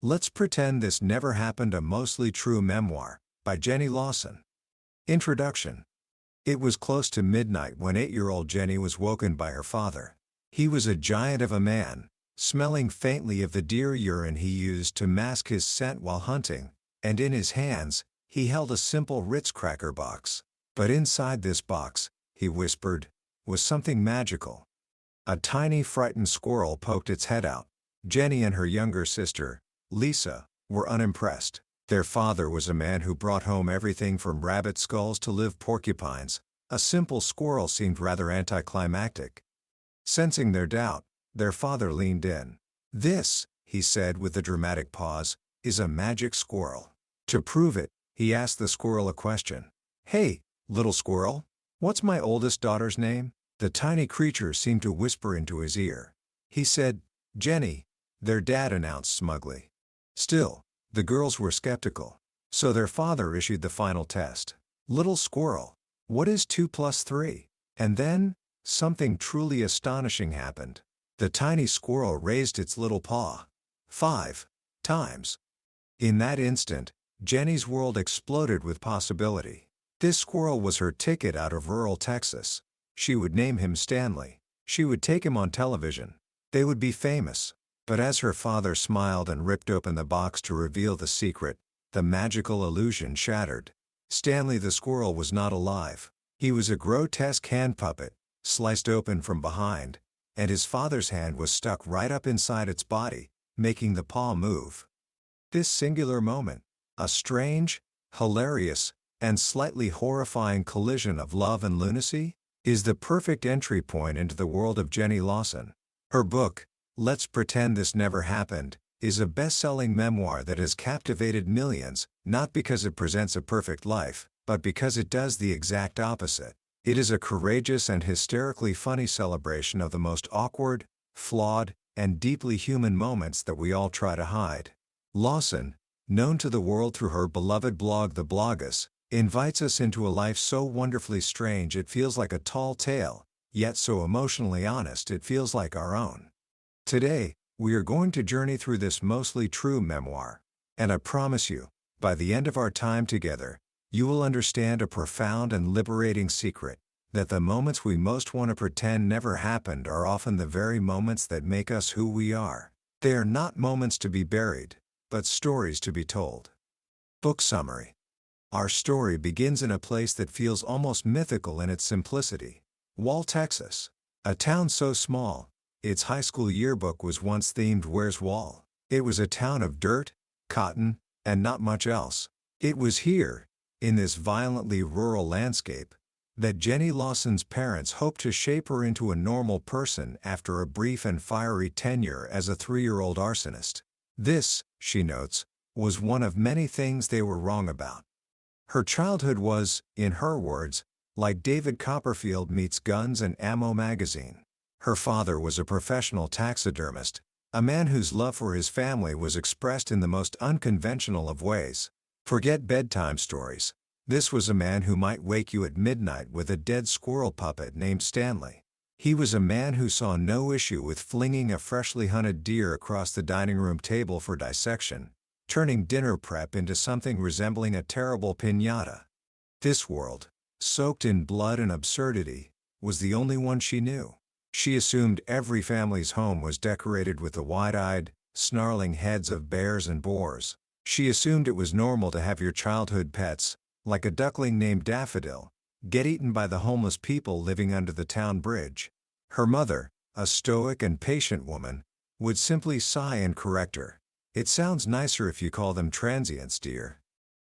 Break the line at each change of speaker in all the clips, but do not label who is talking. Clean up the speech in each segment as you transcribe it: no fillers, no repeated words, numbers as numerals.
Let's Pretend This Never Happened, a Mostly True Memoir, by Jenny Lawson. Introduction. It was close to midnight when 8-year-old Jenny was woken by her father. He was a giant of a man, smelling faintly of the deer urine he used to mask his scent while hunting, and in his hands, he held a simple Ritz cracker box. But inside this box, he whispered, was something magical. A tiny frightened squirrel poked its head out. Jenny and her younger sister, Lisa, were unimpressed. Their father was a man who brought home everything from rabbit skulls to live porcupines. A simple squirrel seemed rather anticlimactic. Sensing their doubt, their father leaned in. "This," he said with a dramatic pause, "is a magic squirrel." To prove it, he asked the squirrel a question. "Hey, little squirrel, what's my oldest daughter's name?" The tiny creature seemed to whisper into his ear. He said, "Jenny," their dad announced smugly. Still, the girls were skeptical. So their father issued the final test. "Little squirrel, what is 2 plus 3? And then, something truly astonishing happened. The tiny squirrel raised its little paw. 5 times. In that instant, Jenny's world exploded with possibility. This squirrel was her ticket out of rural Texas. She would name him Stanley. She would take him on television. They would be famous. But as her father smiled and ripped open the box to reveal the secret, the magical illusion shattered. Stanley the squirrel was not alive. He was a grotesque hand puppet, sliced open from behind, and his father's hand was stuck right up inside its body, making the paw move. This singular moment, a strange, hilarious, and slightly horrifying collision of love and lunacy, is the perfect entry point into the world of Jenny Lawson. Her book, Let's Pretend This Never Happened, is a best-selling memoir that has captivated millions, not because it presents a perfect life, but because it does the exact opposite. It is a courageous and hysterically funny celebration of the most awkward, flawed, and deeply human moments that we all try to hide. Lawson, known to the world through her beloved blog The Blogus, invites us into a life so wonderfully strange it feels like a tall tale, yet so emotionally honest it feels like our own. Today, we are going to journey through this mostly true memoir, and I promise you, by the end of our time together, you will understand a profound and liberating secret, that the moments we most want to pretend never happened are often the very moments that make us who we are. They are not moments to be buried, but stories to be told. Book summary. Our story begins in a place that feels almost mythical in its simplicity. Wall, Texas. A town so small, its high school yearbook was once themed "Where's Wall?" It was a town of dirt, cotton, and not much else. It was here, in this violently rural landscape, that Jenny Lawson's parents hoped to shape her into a normal person after a brief and fiery tenure as a 3-year-old arsonist. This, she notes, was one of many things they were wrong about. Her childhood was, in her words, like David Copperfield meets Guns and Ammo magazine. Her father was a professional taxidermist, a man whose love for his family was expressed in the most unconventional of ways. Forget bedtime stories. This was a man who might wake you at midnight with a dead squirrel puppet named Stanley. He was a man who saw no issue with flinging a freshly hunted deer across the dining room table for dissection, turning dinner prep into something resembling a terrible piñata. This world, soaked in blood and absurdity, was the only one she knew. She assumed every family's home was decorated with the wide-eyed, snarling heads of bears and boars. She assumed it was normal to have your childhood pets, like a duckling named Daffodil, get eaten by the homeless people living under the town bridge. Her mother, a stoic and patient woman, would simply sigh and correct her. "It sounds nicer if you call them transients, dear."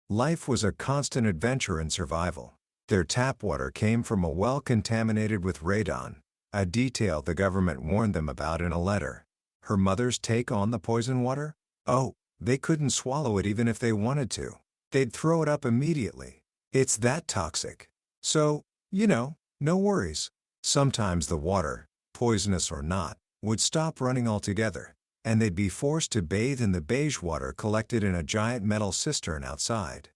Life was a constant adventure and survival. Their tap water came from a well contaminated with radon, a detail the government warned them about in a letter. Her mother's take on the poison water? Oh, they couldn't swallow it even if they wanted to. They'd throw it up immediately. It's that toxic. So, no worries. Sometimes the water, poisonous or not, would stop running altogether, and they'd be forced to bathe in the beige water collected in a giant metal cistern outside.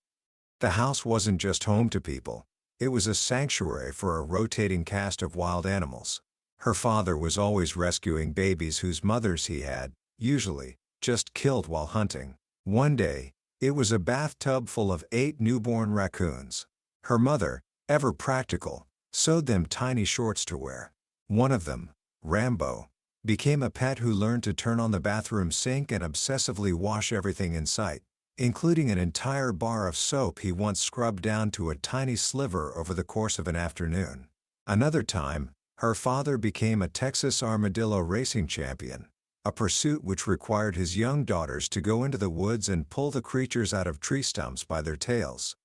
The house wasn't just home to people. It was a sanctuary for a rotating cast of wild animals. Her father was always rescuing babies whose mothers he had, usually, just killed while hunting. One day, it was a bathtub full of 8 newborn raccoons. Her mother, ever practical, sewed them tiny shorts to wear. One of them, Rambo, became a pet who learned to turn on the bathroom sink and obsessively wash everything in sight, including an entire bar of soap he once scrubbed down to a tiny sliver over the course of an afternoon. Another time, her father became a Texas armadillo racing champion, a pursuit which required his young daughters to go into the woods and pull the creatures out of tree stumps by their tails.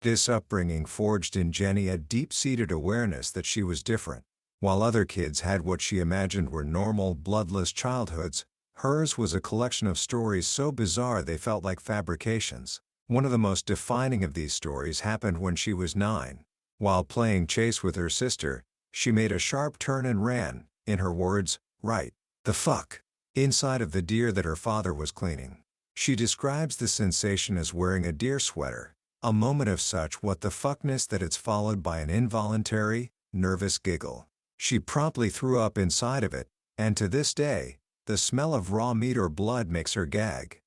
This upbringing forged in Jenny a deep-seated awareness that she was different. While other kids had what she imagined were normal, bloodless childhoods, hers was a collection of stories so bizarre they felt like fabrications. One of the most defining of these stories happened when she was 9. While playing chase with her sister, she made a sharp turn and ran, in her words, right the fuck inside of the deer that her father was cleaning. She describes the sensation as wearing a deer sweater, a moment of such what the fuckness that it's followed by an involuntary, nervous giggle. She promptly threw up inside of it, and to this day, the smell of raw meat or blood makes her gag.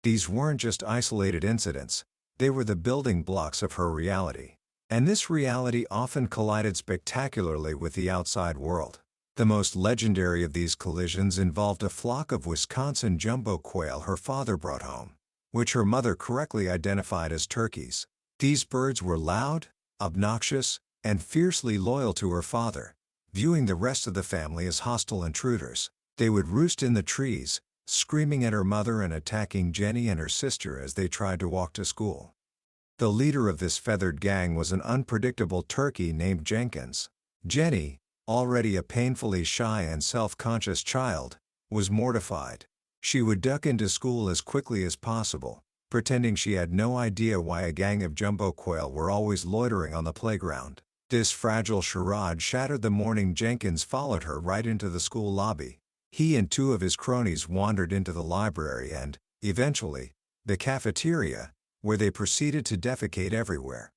These weren't just isolated incidents, they were the building blocks of her reality. And this reality often collided spectacularly with the outside world. The most legendary of these collisions involved a flock of Wisconsin jumbo quail her father brought home, which her mother correctly identified as turkeys. These birds were loud, obnoxious, and fiercely loyal to her father, viewing the rest of the family as hostile intruders. They would roost in the trees, screaming at her mother and attacking Jenny and her sister as they tried to walk to school. The leader of this feathered gang was an unpredictable turkey named Jenkins. Jenny, already a painfully shy and self-conscious child, was mortified. She would duck into school as quickly as possible, pretending she had no idea why a gang of jumbo quail were always loitering on the playground. This fragile charade shattered the morning Jenkins followed her right into the school lobby. He and 2 of his cronies wandered into the library and, eventually, the cafeteria, where they proceeded to defecate everywhere.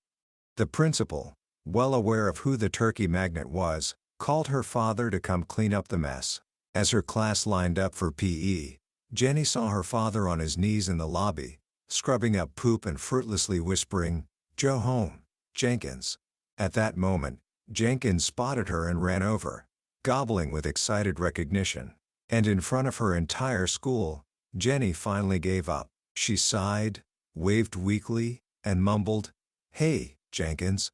The principal, well aware of who the turkey magnet was, called her father to come clean up the mess. As her class lined up for PE, Jenny saw her father on his knees in the lobby, scrubbing up poop and fruitlessly whispering, "Joe home, Jenkins." At that moment, Jenkins spotted her and ran over, gobbling with excited recognition. And in front of her entire school, Jenny finally gave up. She sighed, waved weakly, and mumbled, "Hey, Jenkins."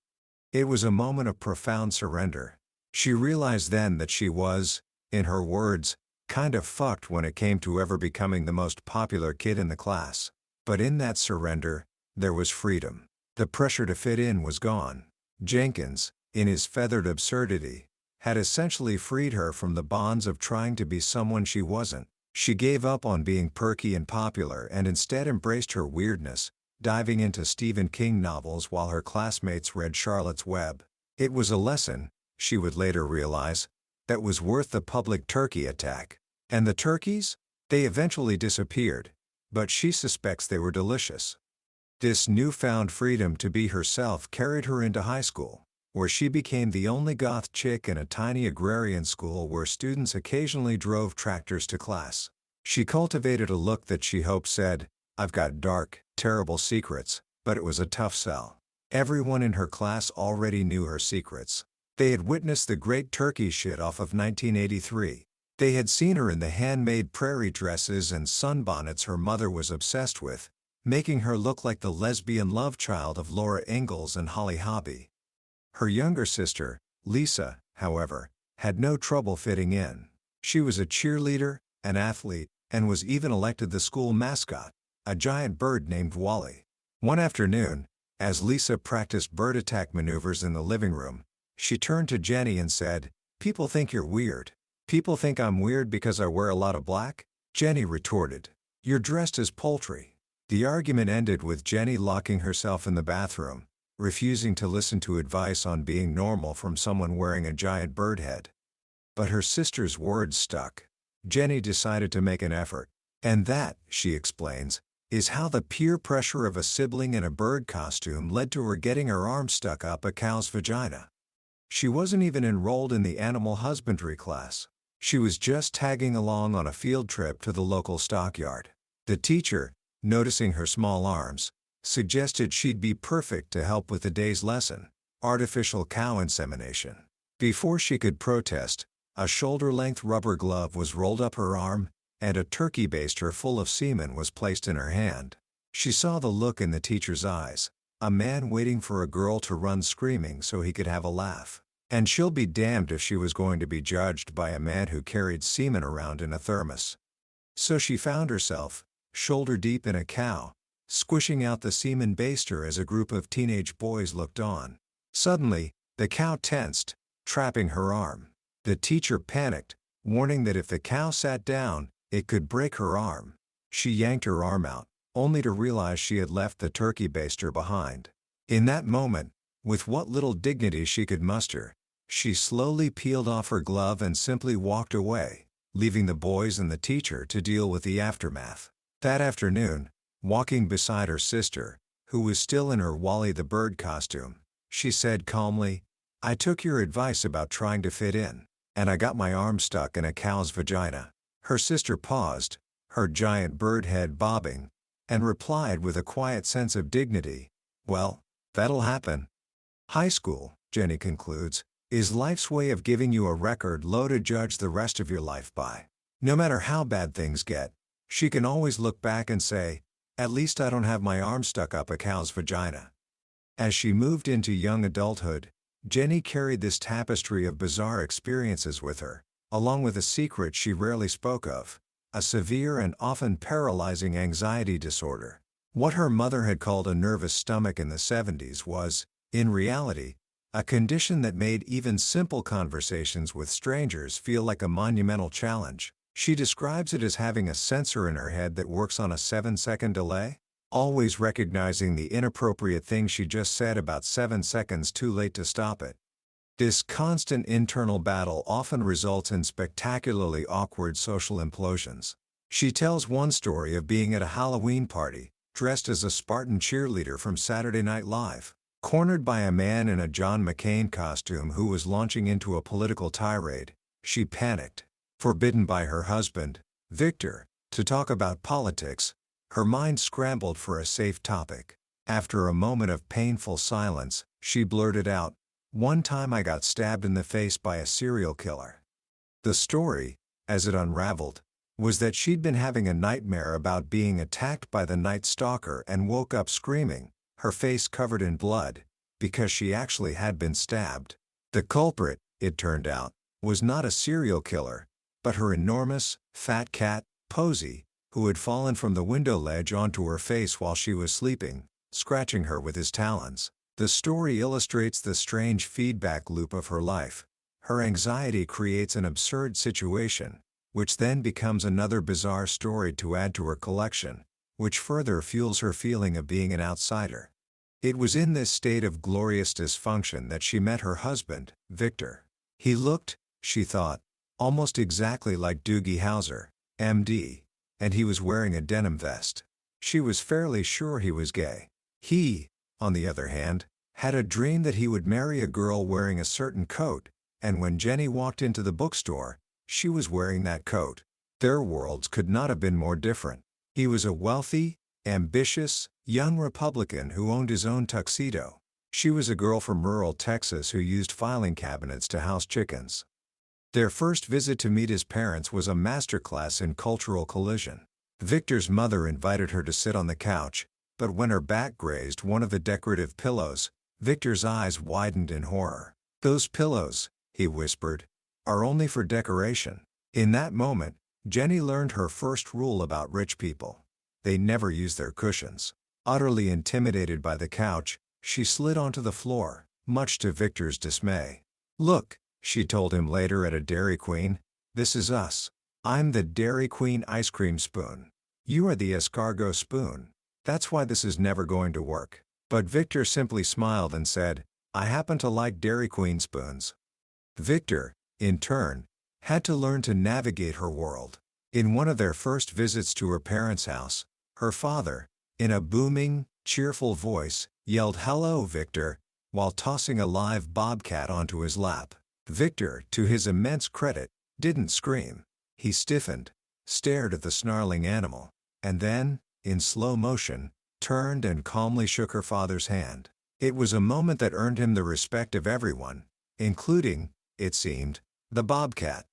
It was a moment of profound surrender. She realized then that she was, in her words, kind of fucked when it came to ever becoming the most popular kid in the class. But in that surrender, there was freedom. The pressure to fit in was gone. Jenkins, in his feathered absurdity, had essentially freed her from the bonds of trying to be someone she wasn't. She gave up on being perky and popular and instead embraced her weirdness, diving into Stephen King novels while her classmates read Charlotte's Web. It was a lesson, she would later realize, that was worth the public turkey attack. And the turkeys? They eventually disappeared, but she suspects they were delicious. This newfound freedom to be herself carried her into high school, where she became the only goth chick in a tiny agrarian school where students occasionally drove tractors to class. She cultivated a look that she hoped said, "I've got dark, terrible secrets," but it was a tough sell. Everyone in her class already knew her secrets. They had witnessed the great turkey shit-off of 1983. They had seen her in the handmade prairie dresses and sunbonnets her mother was obsessed with, making her look like the lesbian love child of Laura Ingalls and Holly Hobbie. Her younger sister, Lisa, however, had no trouble fitting in. She was a cheerleader, an athlete, and was even elected the school mascot, a giant bird named Wally. One afternoon, as Lisa practiced bird attack maneuvers in the living room, she turned to Jenny and said, "People think you're weird." "People think I'm weird because I wear a lot of black?" Jenny retorted. "You're dressed as poultry." The argument ended with Jenny locking herself in the bathroom, refusing to listen to advice on being normal from someone wearing a giant bird head. But her sister's words stuck. Jenny decided to make an effort. And that, she explains, is how the peer pressure of a sibling in a bird costume led to her getting her arm stuck up a cow's vagina. She wasn't even enrolled in the animal husbandry class. She was just tagging along on a field trip to the local stockyard. The teacher, noticing her small arms, suggested she'd be perfect to help with the day's lesson, artificial cow insemination. Before she could protest, a shoulder-length rubber glove was rolled up her arm, and a turkey baster full of semen was placed in her hand. She saw the look in the teacher's eyes, a man waiting for a girl to run screaming so he could have a laugh. And she'll be damned if she was going to be judged by a man who carried semen around in a thermos. So she found herself, shoulder deep in a cow, squishing out the semen baster as a group of teenage boys looked on. Suddenly, the cow tensed, trapping her arm. The teacher panicked, warning that if the cow sat down, it could break her arm. She yanked her arm out, only to realize she had left the turkey baster behind. In that moment, with what little dignity she could muster, she slowly peeled off her glove and simply walked away, leaving the boys and the teacher to deal with the aftermath. That afternoon, walking beside her sister, who was still in her Wally the Bird costume, she said calmly, "I took your advice about trying to fit in, and I got my arm stuck in a cow's vagina." Her sister paused, her giant bird head bobbing, and replied with a quiet sense of dignity, "Well, that'll happen." High school, Jenny concludes, is life's way of giving you a record low to judge the rest of your life by. No matter how bad things get, she can always look back and say, "At least I don't have my arm stuck up a cow's vagina." As she moved into young adulthood, Jenny carried this tapestry of bizarre experiences with her, along with a secret she rarely spoke of, a severe and often paralyzing anxiety disorder. What her mother had called a nervous stomach in the 70s was, in reality, a condition that made even simple conversations with strangers feel like a monumental challenge. She describes it as having a sensor in her head that works on a 7-second delay, always recognizing the inappropriate thing she just said about 7 seconds too late to stop it. This constant internal battle often results in spectacularly awkward social implosions. She tells one story of being at a Halloween party, dressed as a Spartan cheerleader from Saturday Night Live, cornered by a man in a John McCain costume who was launching into a political tirade. She panicked. Forbidden by her husband, Victor, to talk about politics, her mind scrambled for a safe topic. After a moment of painful silence, she blurted out, "One time I got stabbed in the face by a serial killer." The story, as it unraveled, was that she'd been having a nightmare about being attacked by the Night Stalker and woke up screaming, her face covered in blood, because she actually had been stabbed. The culprit, it turned out, was not a serial killer, but her enormous, fat cat, Posey, who had fallen from the window ledge onto her face while she was sleeping, scratching her with his talons. The story illustrates the strange feedback loop of her life. Her anxiety creates an absurd situation, which then becomes another bizarre story to add to her collection, which further fuels her feeling of being an outsider. It was in this state of glorious dysfunction that she met her husband, Victor. He looked, she thought, almost exactly like Doogie Howser, MD, and he was wearing a denim vest. She was fairly sure he was gay. He, on the other hand, had a dream that he would marry a girl wearing a certain coat, and when Jenny walked into the bookstore, she was wearing that coat. Their worlds could not have been more different. He was a wealthy, ambitious, young Republican who owned his own tuxedo. She was a girl from rural Texas who used filing cabinets to house chickens. Their first visit to meet his parents was a masterclass in cultural collision. Victor's mother invited her to sit on the couch, but when her back grazed one of the decorative pillows, Victor's eyes widened in horror. "Those pillows," he whispered, "are only for decoration." In that moment, Jenny learned her first rule about rich people. They never use their cushions. Utterly intimidated by the couch, she slid onto the floor, much to Victor's dismay. "Look," she told him later at a Dairy Queen, "this is us. I'm the Dairy Queen ice cream spoon. You are the escargot spoon. That's why this is never going to work." But Victor simply smiled and said, "I happen to like Dairy Queen spoons." Victor, in turn, had to learn to navigate her world. In one of their first visits to her parents' house, her father, in a booming, cheerful voice, yelled, "Hello, Victor," while tossing a live bobcat onto his lap. Victor, to his immense credit, didn't scream. He stiffened, stared at the snarling animal, and then, in slow motion, turned and calmly shook her father's hand. It was a moment that earned him the respect of everyone, including, it seemed, the bobcat.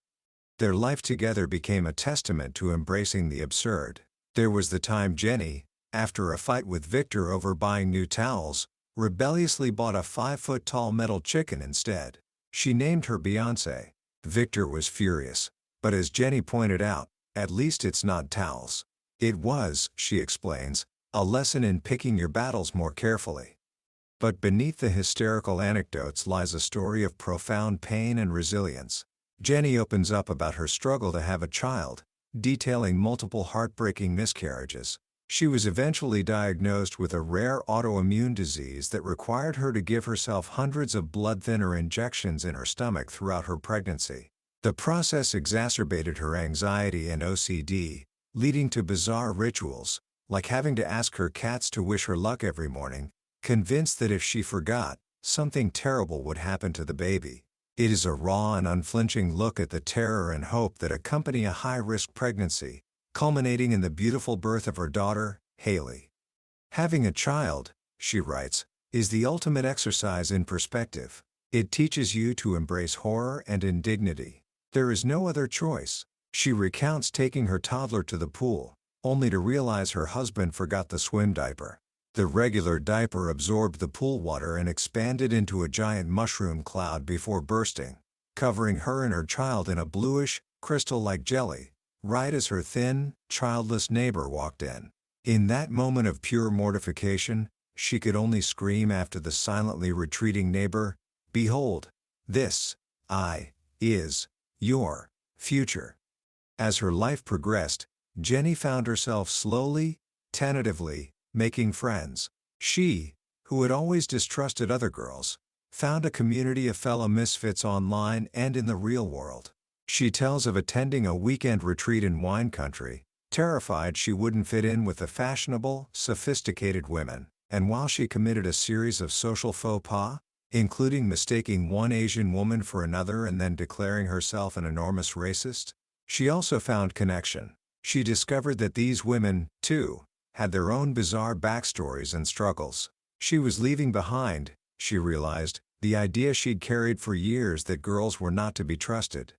Their life together became a testament to embracing the absurd. There was the time Jenny, after a fight with Victor over buying new towels, rebelliously bought a 5-foot-tall metal chicken instead. She named her Beyoncé. Victor was furious, but as Jenny pointed out, at least it's not towels. It was, she explains, a lesson in picking your battles more carefully. But beneath the hysterical anecdotes lies a story of profound pain and resilience. Jenny opens up about her struggle to have a child, detailing multiple heartbreaking miscarriages. She was eventually diagnosed with a rare autoimmune disease that required her to give herself hundreds of blood thinner injections in her stomach throughout her pregnancy. The process exacerbated her anxiety and OCD, leading to bizarre rituals, like having to ask her cats to wish her luck every morning, convinced that if she forgot, something terrible would happen to the baby. It is a raw and unflinching look at the terror and hope that accompany a high-risk pregnancy, culminating in the beautiful birth of her daughter, Haley. Having a child, she writes, is the ultimate exercise in perspective. It teaches you to embrace horror and indignity. There is no other choice. She recounts taking her toddler to the pool, only to realize her husband forgot the swim diaper. The regular diaper absorbed the pool water and expanded into a giant mushroom cloud before bursting, covering her and her child in a bluish, crystal-like jelly, right as her thin, childless neighbor walked in. In that moment of pure mortification, she could only scream after the silently retreating neighbor, "Behold, this, is, your, future." As her life progressed, Jenny found herself slowly, tentatively, making friends. She, who had always distrusted other girls, found a community of fellow misfits online and in the real world. She tells of attending a weekend retreat in wine country, terrified she wouldn't fit in with the fashionable, sophisticated women, and while she committed a series of social faux pas, including mistaking one Asian woman for another and then declaring herself an enormous racist, she also found connection. She discovered that these women, too, had their own bizarre backstories and struggles. She was leaving behind, she realized, the idea she'd carried for years that girls were not to be trusted.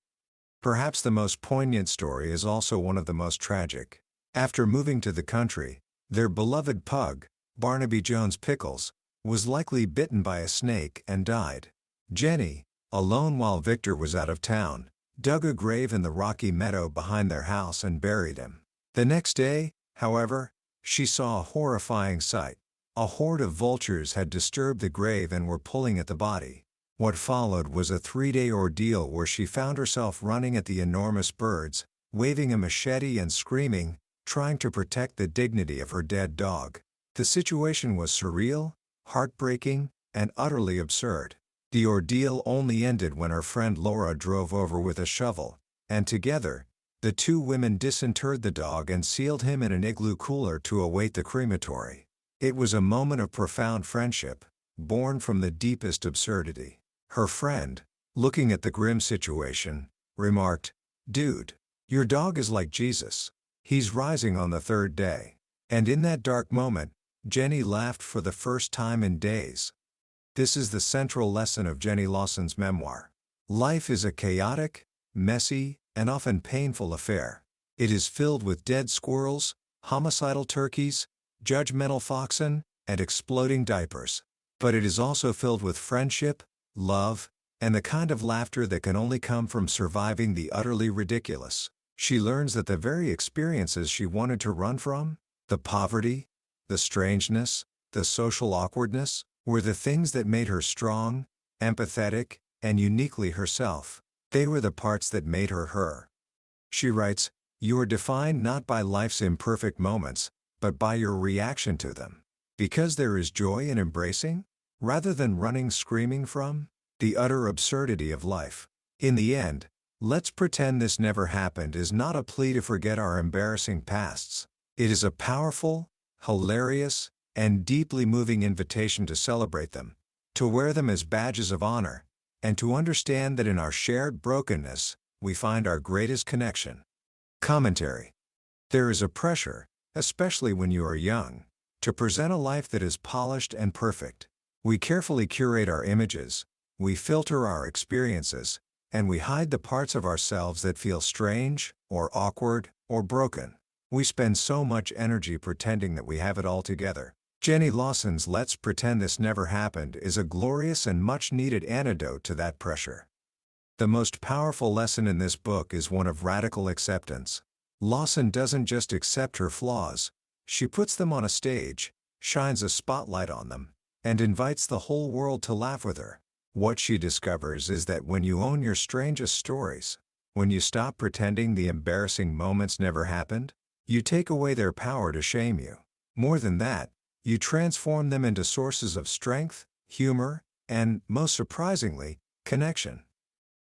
Perhaps the most poignant story is also one of the most tragic. After moving to the country, their beloved pug, Barnaby Jones Pickles, was likely bitten by a snake and died. Jenny, alone while Victor was out of town, dug a grave in the rocky meadow behind their house and buried him. The next day, however, she saw a horrifying sight. A horde of vultures had disturbed the grave and were pulling at the body. What followed was a 3-day ordeal where she found herself running at the enormous birds, waving a machete and screaming, trying to protect the dignity of her dead dog. The situation was surreal, heartbreaking, and utterly absurd. The ordeal only ended when her friend Laura drove over with a shovel, and together, the two women disinterred the dog and sealed him in an igloo cooler to await the crematory. It was a moment of profound friendship, born from the deepest absurdity. Her friend, looking at the grim situation, remarked, "Dude, your dog is like Jesus. He's rising on the 3rd day." And in that dark moment, Jenny laughed for the first time in days. This is the central lesson of Jenny Lawson's memoir. Life is a chaotic, messy, and often painful affair. It is filled with dead squirrels, homicidal turkeys, judgmental foxen, and exploding diapers. But it is also filled with friendship, love, and the kind of laughter that can only come from surviving the utterly ridiculous. She learns that the very experiences she wanted to run from, the poverty, the strangeness, the social awkwardness, were the things that made her strong, empathetic, and uniquely herself. They were the parts that made her her. She writes, "You are defined not by life's imperfect moments, but by your reaction to them. Because there is joy in embracing, rather than running screaming from, the utter absurdity of life. In the end, let's pretend this never happened is not a plea to forget our embarrassing pasts. It is a powerful, hilarious, and deeply moving invitation to celebrate them, to wear them as badges of honor, and to understand that in our shared brokenness, we find our greatest connection. Commentary. There is a pressure, especially when you are young, to present a life that is polished and perfect. We carefully curate our images, we filter our experiences, and we hide the parts of ourselves that feel strange, or awkward, or broken. We spend so much energy pretending that we have it all together. Jenny Lawson's Let's Pretend This Never Happened is a glorious and much-needed antidote to that pressure. The most powerful lesson in this book is one of radical acceptance. Lawson doesn't just accept her flaws, she puts them on a stage, shines a spotlight on them, and invites the whole world to laugh with her. What she discovers is that when you own your strangest stories, when you stop pretending the embarrassing moments never happened, you take away their power to shame you. More than that, you transform them into sources of strength, humor, and, most surprisingly, connection.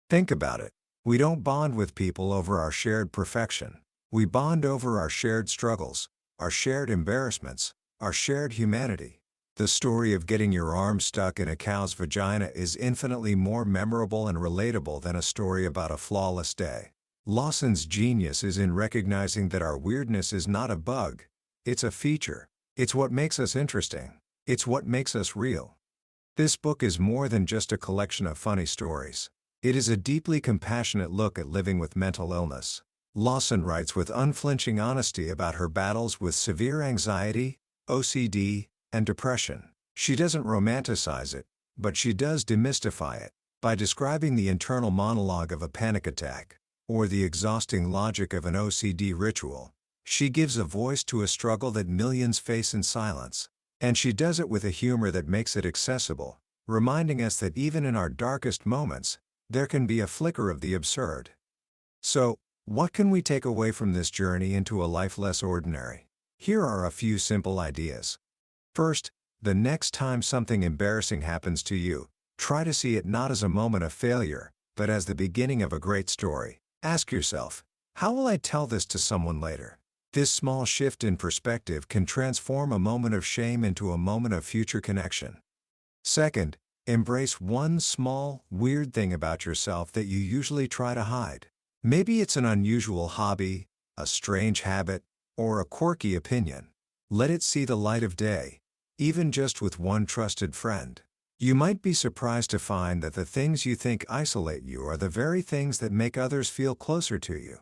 Think about it. We don't bond with people over our shared perfection. We bond over our shared struggles, our shared embarrassments, our shared humanity. The story of getting your arm stuck in a cow's vagina is infinitely more memorable and relatable than a story about a flawless day. Lawson's genius is in recognizing that our weirdness is not a bug, it's a feature. It's what makes us interesting. It's what makes us real. This book is more than just a collection of funny stories. It is a deeply compassionate look at living with mental illness. Lawson writes with unflinching honesty about her battles with severe anxiety, OCD, and depression. She doesn't romanticize it, but she does demystify it by describing the internal monologue of a panic attack, or the exhausting logic of an OCD ritual. She gives a voice to a struggle that millions face in silence. And she does it with a humor that makes it accessible, reminding us that even in our darkest moments, there can be a flicker of the absurd. So, what can we take away from this journey into a life less ordinary? Here are a few simple ideas. First, the next time something embarrassing happens to you, try to see it not as a moment of failure, but as the beginning of a great story. Ask yourself, how will I tell this to someone later? This small shift in perspective can transform a moment of shame into a moment of future connection. Second, embrace one small, weird thing about yourself that you usually try to hide. Maybe it's an unusual hobby, a strange habit, or a quirky opinion. Let it see the light of day, even just with one trusted friend. You might be surprised to find that the things you think isolate you are the very things that make others feel closer to you.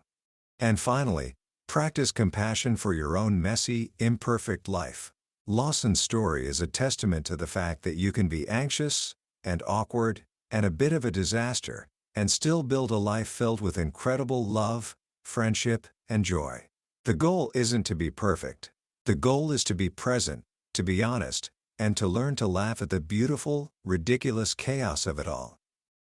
And finally, practice compassion for your own messy, imperfect life. Lawson's story is a testament to the fact that you can be anxious, and awkward, and a bit of a disaster, and still build a life filled with incredible love, friendship, and joy. The goal isn't to be perfect. The goal is to be present, to be honest, and to learn to laugh at the beautiful, ridiculous chaos of it all.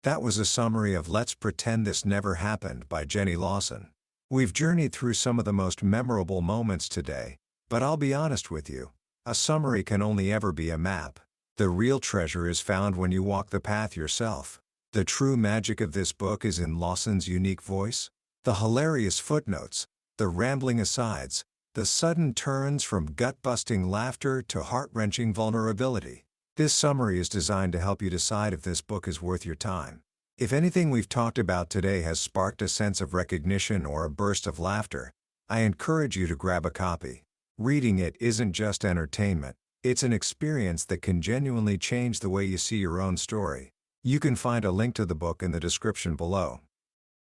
That was a summary of Let's Pretend This Never Happened by Jenny Lawson. We've journeyed through some of the most memorable moments today, but I'll be honest with you, a summary can only ever be a map. The real treasure is found when you walk the path yourself. The true magic of this book is in Lawson's unique voice, the hilarious footnotes, the rambling asides, the sudden turns from gut-busting laughter to heart-wrenching vulnerability. This summary is designed to help you decide if this book is worth your time. If anything we've talked about today has sparked a sense of recognition or a burst of laughter, I encourage you to grab a copy. Reading it isn't just entertainment, it's an experience that can genuinely change the way you see your own story. You can find a link to the book in the description below.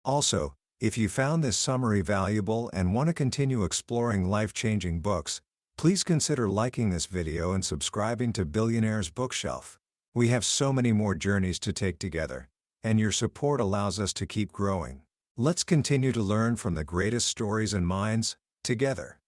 Also, if you found this summary valuable and want to continue exploring life-changing books, please consider liking this video and subscribing to Billionaire's Bookshelf. We have so many more journeys to take together, and your support allows us to keep growing. Let's continue to learn from the greatest stories and minds, together.